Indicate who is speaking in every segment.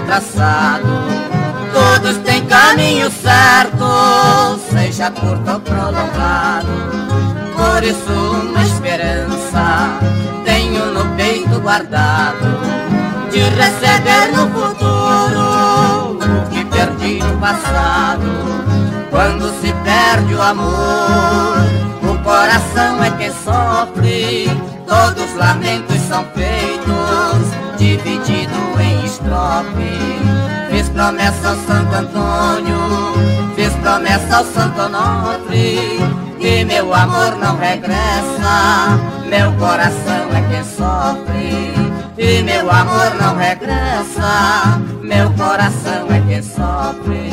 Speaker 1: traçado. Todos têm caminho certo, seja curto ou prolongado. Por isso uma esperança tenho no peito guardado, de receber no futuro o que perdi no passado. Quando se perde o amor, o coração é quem sofre. Todos os lamentos são feitos, dividido em estrofe. Fiz promessa ao Santo Antônio, fiz promessa ao Santo Onofre, que meu amor não regressa, meu coração é quem sofre. E meu amor não regressa, meu coração é quem sofre.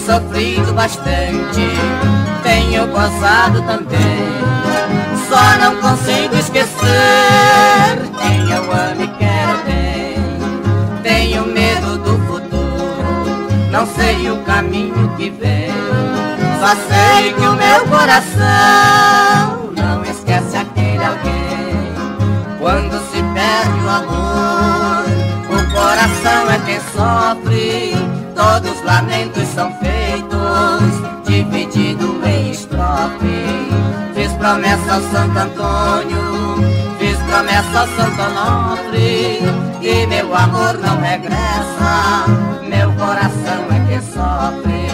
Speaker 1: Sofrido bastante, tenho gozado também. Só não consigo esquecer quem eu amo e quero bem. Tenho medo do futuro, não sei o caminho que vem. Só sei que o meu coração não esquece aquele alguém. Quando se perde o amor, o coração é quem sofre. Todos os lamentos são feitos, dividido em estrofe. Fiz promessa ao Santo Antônio, fiz promessa ao Santo Onofre, e meu amor não regressa, meu coração é quem sofre.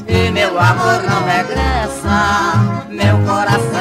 Speaker 1: E meu amor não regressa, meu coração